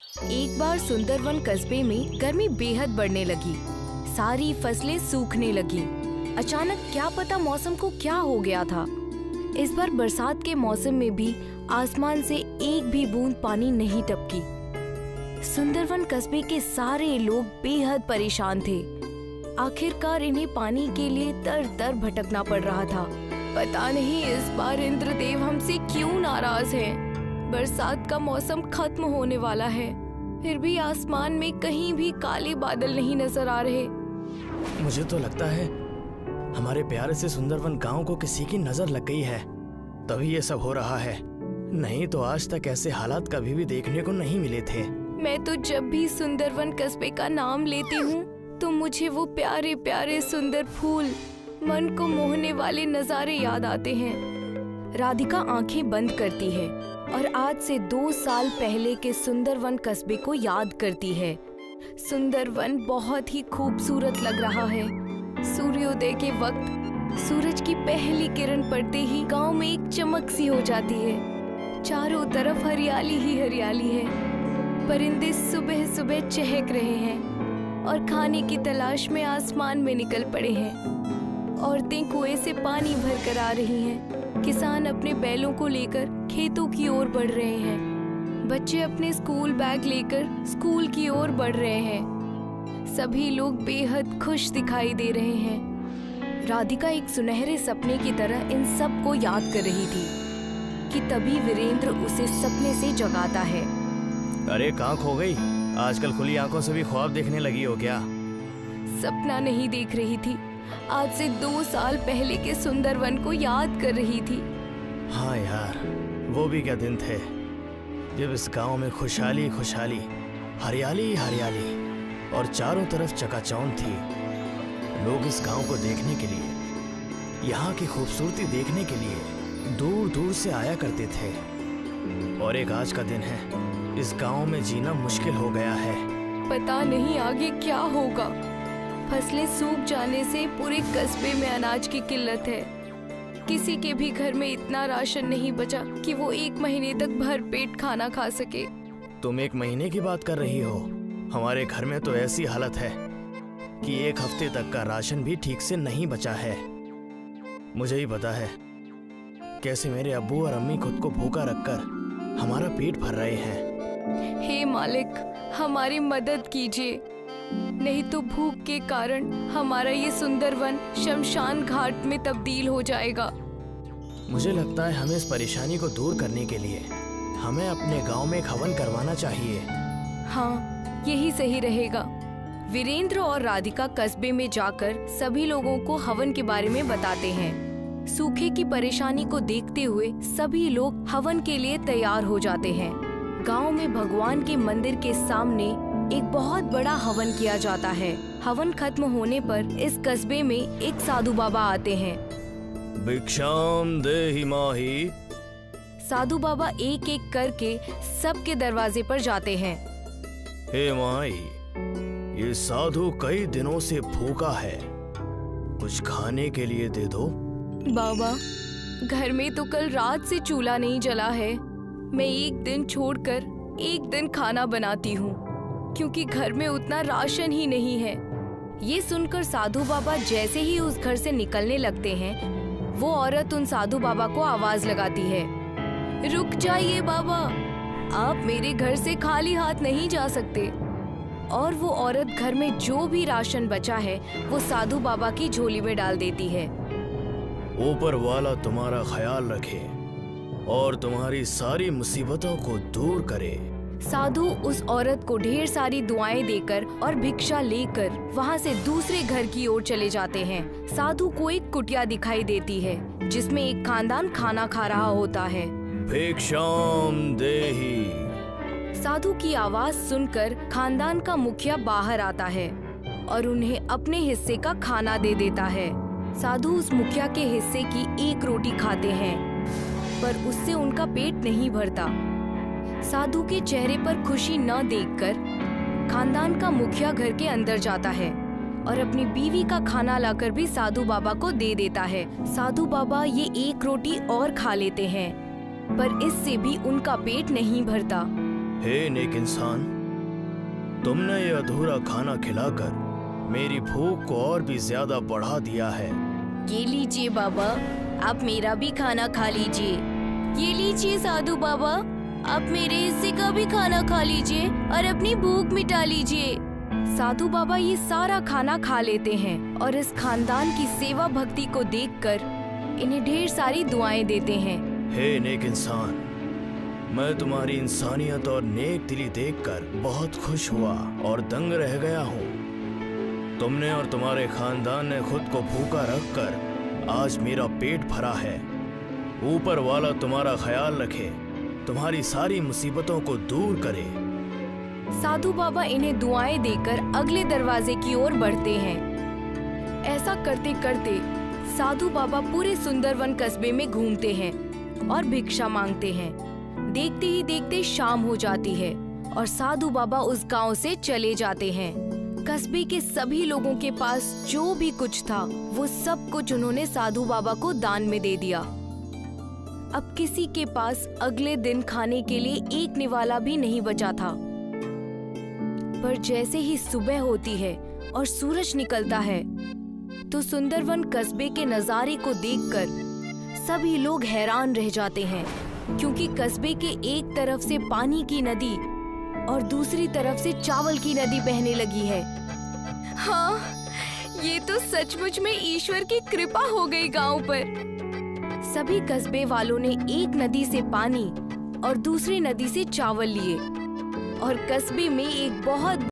एक बार सुंदरवन कस्बे में गर्मी बेहद बढ़ने लगी। सारी फसलें सूखने लगी। अचानक क्या पता मौसम को क्या हो गया था। इस बार बरसात के मौसम में भी आसमान से एक भी बूंद पानी नहीं टपकी। सुंदरवन कस्बे के सारे लोग बेहद परेशान थे। आखिरकार इन्हें पानी के लिए दर दर भटकना पड़ रहा था। पता नहीं इस बार इंद्रदेव हमसे क्यों नाराज हैं। बरसात का मौसम खत्म होने वाला है, फिर भी आसमान में कहीं भी काले बादल नहीं नजर आ रहे। मुझे तो लगता है हमारे प्यारे से सुंदरवन गांव को किसी की नजर लग गई है, तभी ये सब हो रहा है। नहीं तो आज तक ऐसे हालात कभी भी देखने को नहीं मिले थे। मैं तो जब भी सुंदरवन कस्बे का नाम लेती हूँ तो मुझे वो प्यारे प्यारे सुंदर फूल, मन को मोहने वाले नजारे याद आते हैं। राधिका आंखें बंद करती है और आज से 2 साल पहले के सुंदरवन कस्बे को याद करती है। सुंदरवन बहुत ही खूबसूरत लग रहा है। सूर्योदय के वक्त सूरज की पहली किरण पड़ते ही गांव में एक चमक सी हो जाती है। चारों तरफ हरियाली ही हरियाली है। परिंदे सुबह सुबह चहक रहे हैं और खाने की तलाश में आसमान में निकल पड़े हैं। औरतें कुएं से पानी भर कर आ रही हैं। किसान अपने बैलों को लेकर खेतों की ओर बढ़ रहे हैं। बच्चे अपने स्कूल बैग लेकर स्कूल की ओर बढ़ रहे हैं। सभी लोग बेहद खुश दिखाई दे रहे हैं। राधिका एक सुनहरे सपने की तरह इन सब को याद कर रही थी कि तभी वीरेंद्र उसे सपने से जगाता है। अरे कहाँ खो गई? आजकल खुली आंखों से भी ख्वाब देखने लगी हो क्या? सपना नहीं देख रही थी, आज से 2 साल पहले के सुंदरवन को याद कर रही थी। हाँ यार, वो भी क्या दिन थे जब इस गांव में खुशहाली खुशहाली, हरियाली हरियाली और चारों तरफ चकाचौंध थी। लोग इस गांव को देखने के लिए, यहाँ की खूबसूरती देखने के लिए दूर दूर से आया करते थे। और एक आज का दिन है, इस गांव में जीना मुश्किल हो गया है। पता नहीं आगे क्या होगा। फसलें सूख जाने से पूरे कस्बे में अनाज की किल्लत है। किसी के भी घर में इतना राशन नहीं बचा कि वो 1 महीने तक भर पेट खाना खा सके। तुम 1 महीने की बात कर रही हो? हमारे घर में तो ऐसी हालत है कि 1 हफ्ते तक का राशन भी ठीक से नहीं बचा है। मुझे ही पता है कैसे मेरे अब्बू और अम्मी खुद को भूखा रखकर हमारा पेट भर रहे हैं। हे मालिक, हमारी मदद कीजिए, नहीं तो भूख के कारण हमारा ये सुंदरवन शमशान घाट में तब्दील हो जाएगा। मुझे लगता है हमें इस परेशानी को दूर करने के लिए हमें अपने गांव में एक हवन करवाना चाहिए। हाँ, यही सही रहेगा। वीरेंद्र और राधिका कस्बे में जाकर सभी लोगों को हवन के बारे में बताते हैं। सूखे की परेशानी को देखते हुए सभी लोग हवन के लिए तैयार हो जाते हैं। गांव में भगवान के मंदिर के सामने एक बहुत बड़ा हवन किया जाता है। हवन खत्म होने पर इस कस्बे में एक साधु बाबा आते हैं। भिक्षाम देहि माहि। साधु बाबा एक एक करके सबके दरवाजे पर जाते हैं। हे माई, ये साधु कई दिनों से भूखा है, कुछ खाने के लिए दे दो। बाबा, घर में तो कल रात से चूल्हा नहीं जला है। मैं एक दिन छोड़कर एक दिन खाना बनाती हूँ क्योंकि घर में उतना राशन ही नहीं है। ये सुनकर साधु बाबा जैसे ही उस घर से निकलने लगते हैं, वो औरत उन साधु बाबा को आवाज लगाती है, रुक जाइए बाबा, आप मेरे घर से खाली हाथ नहीं जा सकते। और वो औरत घर में जो भी राशन बचा है वो साधु बाबा की झोली में डाल देती है। ऊपर वाला तुम्हारा ख्याल रखे और तुम्हारी सारी मुसीबतों को दूर करे। साधु उस औरत को ढेर सारी दुआएं देकर और भिक्षा लेकर वहाँ से दूसरे घर की ओर चले जाते हैं। साधु को एक कुटिया दिखाई देती है जिसमें एक खानदान खाना खा रहा होता है। भिक्षाम देहि। साधु की आवाज सुनकर खानदान का मुखिया बाहर आता है और उन्हें अपने हिस्से का खाना दे देता है। साधु उस मुखिया के हिस्से की 1 रोटी खाते हैं पर उससे उनका पेट नहीं भरता। साधु के चेहरे पर खुशी न देखकर खानदान का मुखिया घर के अंदर जाता है और अपनी बीवी का खाना लाकर भी साधु बाबा को दे देता है। साधु बाबा ये 1 रोटी और खा लेते हैं पर इससे भी उनका पेट नहीं भरता। हे नेक इंसान, तुमने ये अधूरा खाना खिलाकर मेरी भूख को और भी ज्यादा बढ़ा दिया है। ये लीजिए बाबा, आप मेरा भी खाना खा लीजिए। ये लीजिए साधु बाबा, आप मेरे हिस्से का भी खाना खा लीजिए और अपनी भूख मिटा लीजिए। साधु बाबा ये सारा खाना खा लेते हैं और इस खानदान की सेवा भक्ति को देखकर इन्हें ढेर सारी दुआएं देते हैं। हे नेक इंसान, मैं तुम्हारी इंसानियत और नेक दिली देखकर बहुत खुश हुआ और दंग रह गया हूँ। तुमने और तुम्हारे खानदान ने खुद को भूखा रखकर आज मेरा पेट भरा है। ऊपर वाला तुम्हारा ख्याल रखे, तुम्हारी सारी मुसीबतों को दूर करे। साधु बाबा इन्हें दुआएं देकर अगले दरवाजे की ओर बढ़ते हैं। ऐसा करते करते साधु बाबा पूरे सुंदरवन कस्बे में घूमते हैं और भिक्षा मांगते हैं। देखते ही देखते शाम हो जाती है और साधु बाबा उस गांव से चले जाते हैं। कस्बे के सभी लोगों के पास जो भी कुछ था वो सब कुछ उन्होंने साधु बाबा को दान में दे दिया। अब किसी के पास अगले दिन खाने के लिए एक निवाला भी नहीं बचा था। पर जैसे ही सुबह होती है और सूरज निकलता है तो सुंदरवन कस्बे के नजारे को देखकर सभी लोग हैरान रह जाते हैं, क्योंकि कस्बे के एक तरफ से पानी की नदी और दूसरी तरफ से चावल की नदी बहने लगी है। हाँ, ये तो सचमुच में ईश्वर की कृपा हो गई गांव पर। सभी कस्बे वालों ने एक नदी से पानी और दूसरी नदी से चावल लिए और कस्बे में एक बहुत